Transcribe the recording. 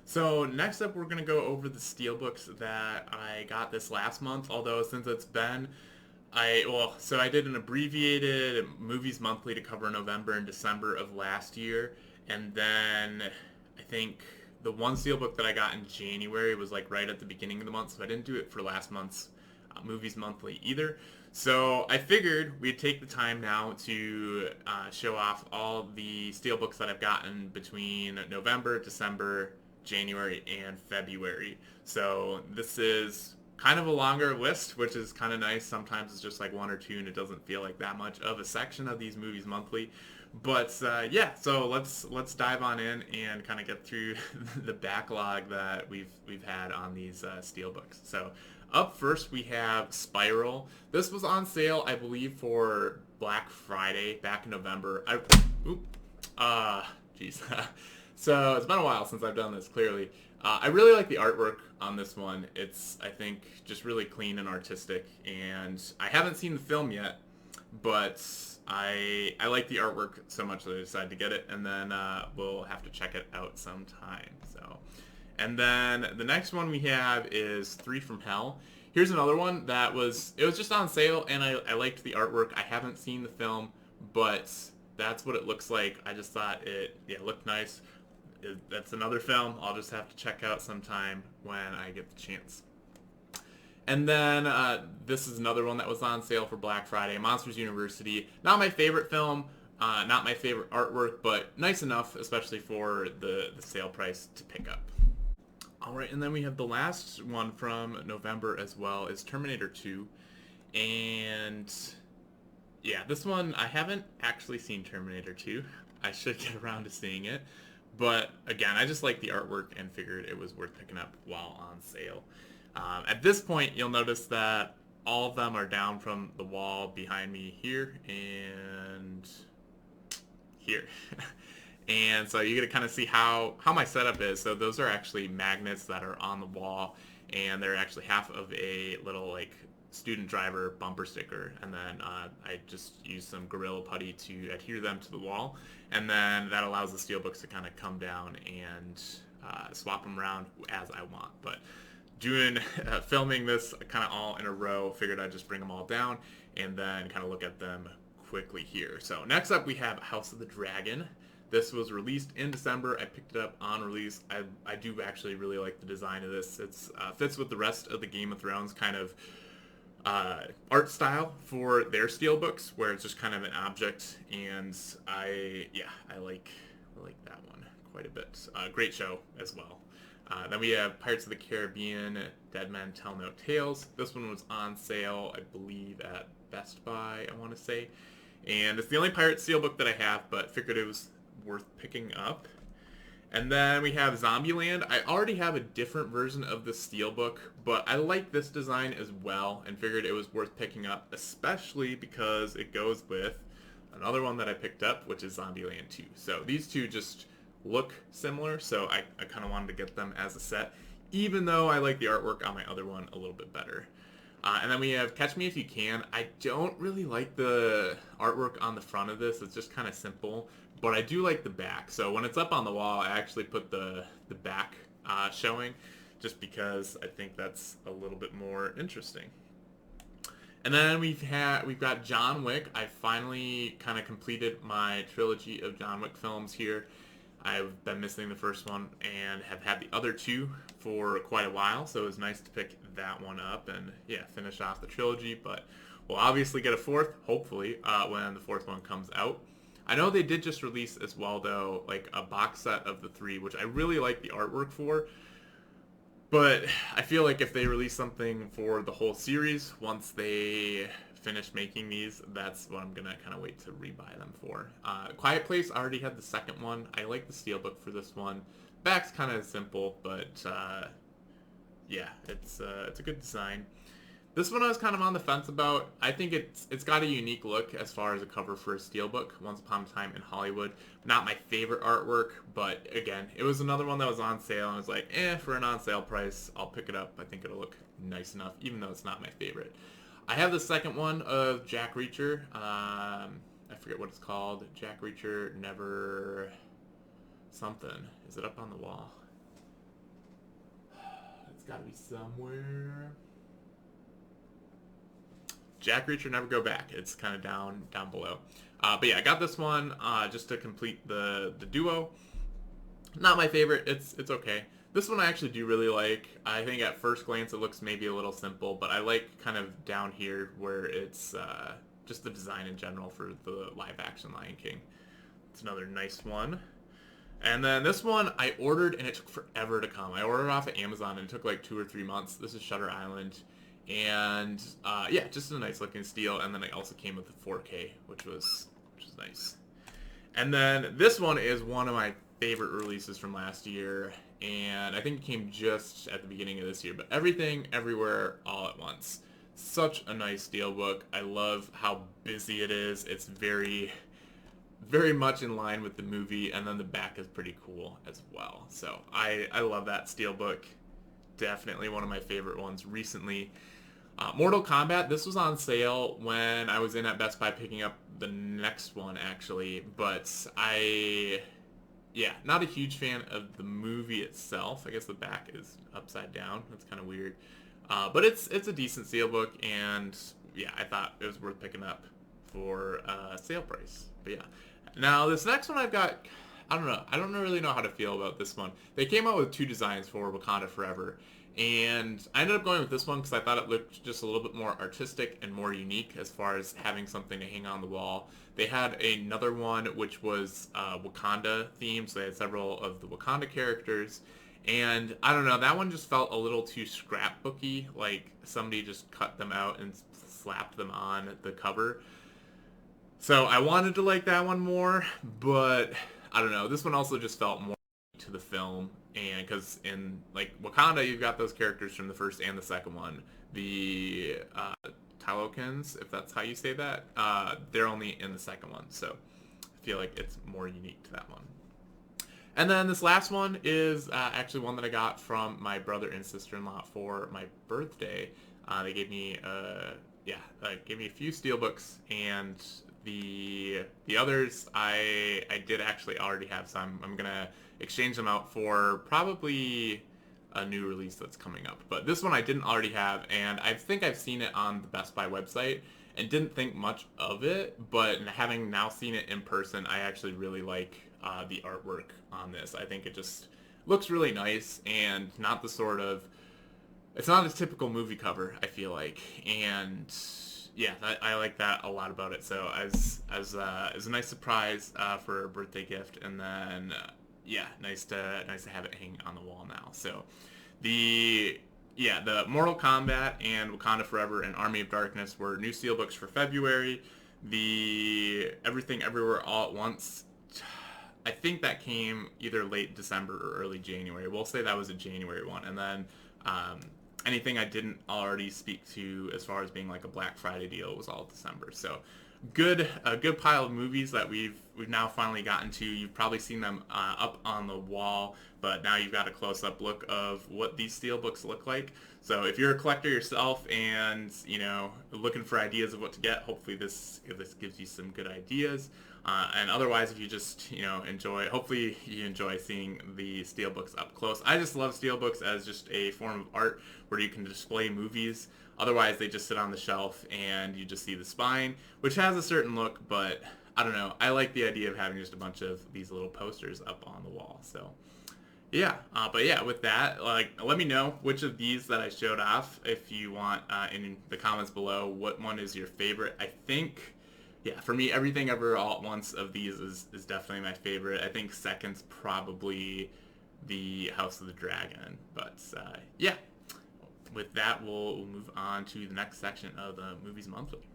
So next up, we're gonna go over the steelbooks that I got this last month. Although since it's been, so I did an abbreviated movies monthly to cover November and December of last year, and then I think the one steelbook that I got in January was like right at the beginning of the month, so I didn't do it for last month's movies monthly either. So I figured we'd take the time now to show off all the steelbooks that I've gotten between November, December, January, and February. So this is kind of a longer list, which is kind of nice. Sometimes it's just like one or two, and it doesn't feel like that much of a section of these movies monthly. But yeah, so let's dive on in and kind of get through the backlog that we've had on these steelbooks. So up first we have Spiral. This was on sale, I believe, for Black Friday back in November. Jeez. So it's been a while since I've done this. Clearly, I really like the artwork on this one. It's, I think, just really clean and artistic. And I haven't seen the film yet, but I like the artwork so much that I decided to get it, and then we'll have to check it out sometime. So, and then the next one we have is Three from Hell. Here's another one that was just on sale, and I liked the artwork. I haven't seen the film, but that's what it looks like. I just thought it looked nice. That's another film I'll just have to check out sometime when I get the chance. And then this is another one that was on sale for Black Friday, Monsters University. Not my favorite film, not my favorite artwork, but nice enough, especially for the sale price to pick up. All right, and then we have the last one from November as well, is Terminator 2. And yeah, this one, I haven't actually seen Terminator 2. I should get around to seeing it. But again, I just like the artwork and figured it was worth picking up while on sale. At this point, you'll notice that all of them are down from the wall behind me here and here. And so you get to kind of see how my setup is. So those are actually magnets that are on the wall, and they're actually half of a little like student driver bumper sticker, and then I just use some Gorilla Putty to adhere them to the wall, and then that allows the steelbooks to kind of come down and swap them around as I want. But doing filming this kind of all in a row, figured I'd just bring them all down and then kind of look at them quickly here. So next up we have House of the Dragon. This was released in December. I picked it up on release. I do actually really like the design of this. It's fits with the rest of the Game of Thrones kind of art style for their steelbooks, where it's just kind of an object, and I like that one quite a bit. Great show as well. Then we have Pirates of the Caribbean, Dead Men Tell No Tales. This one was on sale, I believe, at Best Buy, I want to say. And it's the only pirate steelbook that I have, but figured it was worth picking up. And then we have Zombieland. I already have a different version of the steelbook, but I like this design as well and figured it was worth picking up, especially because it goes with another one that I picked up, which is Zombieland 2. So these two just look similar, so I kind of wanted to get them as a set, even though I like the artwork on my other one a little bit better. And then we have Catch Me If You Can. I don't really like the artwork on the front of this. It's just kind of simple, but I do like the back. So when it's up on the wall, I actually put the back showing, just because I think that's a little bit more interesting. And then we've got John Wick. I finally kind of completed my trilogy of John Wick films here. I've been missing the first one and have had the other two for quite a while, so it was nice to pick that one up and finish off the trilogy. But we'll obviously get a fourth, hopefully, when the fourth one comes out. I know they did just release as well, though, like a box set of the three, which I really like the artwork for. But I feel like if they release something for the whole series, once they finish making these, that's what I'm going to kind of wait to rebuy them for. Quiet Place, I already had the second one. I like the steelbook for this one. Back's kind of simple, but it's a good design. This one I was kind of on the fence about. I think it's got a unique look as far as a cover for a steelbook, Once Upon a Time in Hollywood. Not my favorite artwork, but again, it was another one that was on sale, and I was like, for an on sale price, I'll pick it up. I think it'll look nice enough, even though it's not my favorite. I have the second one of Jack Reacher. I forget what it's called. Jack Reacher Never something. Is it up on the wall? gotta be somewhere. Jack Reacher Never Go Back. It's kind of down below. But yeah, I got this one just to complete the duo. Not my favorite. It's okay. This one I actually do really like. I think at first glance it looks maybe a little simple, but I like kind of down here where it's just the design in general for the live action Lion King. It's another nice one. And then this one I ordered and it took forever to come. I ordered it off of Amazon and it took like 2 or 3 months. This is Shutter Island. And yeah, just a nice looking steel. And then it also came with the 4K, which was nice. And then this one is one of my favorite releases from last year. And I think it came just at the beginning of this year. But Everything, Everywhere, All at Once. Such a nice steelbook. I love how busy it is. It's very much in line with the movie, and then the back is pretty cool as well. So I love that steelbook. Definitely one of my favorite ones recently. Mortal Kombat, this was on sale when I was in at Best Buy picking up the next one, actually. But yeah, not a huge fan of the movie itself. I guess the back is upside down. That's kind of weird. But it's a decent steelbook, and yeah, I thought it was worth picking up for sale price. But yeah. Now this next one I've got, I don't know. I don't really know how to feel about this one. They came out with 2 designs for Wakanda Forever, and I ended up going with this one because I thought it looked just a little bit more artistic and more unique as far as having something to hang on the wall. They had another one which was Wakanda themed, so they had several of the Wakanda characters. And I don't know, that one just felt a little too scrapbooky, like somebody just cut them out and slapped them on the cover. So I wanted to like that one more, but I don't know. This one also just felt more to the film, and because in like Wakanda, you've got those characters from the first and the second one. The Talokans, if that's how you say that, they're only in the second one, so I feel like it's more unique to that one. And then this last one is actually one that I got from my brother and sister-in-law for my birthday. They gave me gave me a few steelbooks, and the others I did actually already have some. I'm gonna exchange them out for probably a new release that's coming up. But this one I didn't already have, and I think I've seen it on the Best Buy website and didn't think much of it. But having now seen it in person, I actually really like the artwork on this. I think it just looks really nice and not the sort of, it's not a typical movie cover, I feel like, and yeah, I like that a lot about it. So as a nice surprise for a birthday gift, and then yeah, nice to have it hang on the wall now. So the Mortal Kombat and Wakanda Forever and Army of Darkness were new steelbooks for February. The Everything Everywhere All at Once, I think that came either late December or early January. We'll say that was a January one, and then anything I didn't already speak to as far as being like a Black Friday deal was all December. So a good pile of movies that we've now finally gotten to. You've probably seen them up on the wall, but now you've got a close-up look of what these steelbooks look like. So if you're a collector yourself and looking for ideas of what to get, hopefully this gives you some good ideas. And otherwise, if you just hopefully you enjoy seeing the steelbooks up close. I just love steelbooks as just a form of art where you can display movies. Otherwise, they just sit on the shelf and you just see the spine, which has a certain look, but I don't know. I like the idea of having just a bunch of these little posters up on the wall. So yeah, but yeah, with that, let me know which of these that I showed off, if you want, in the comments below, what one is your favorite. I think, yeah, for me, Everything Ever All at Once of these is definitely my favorite. I think second's probably the House of the Dragon. But yeah, with that, we'll move on to the next section of the Movies Monthly.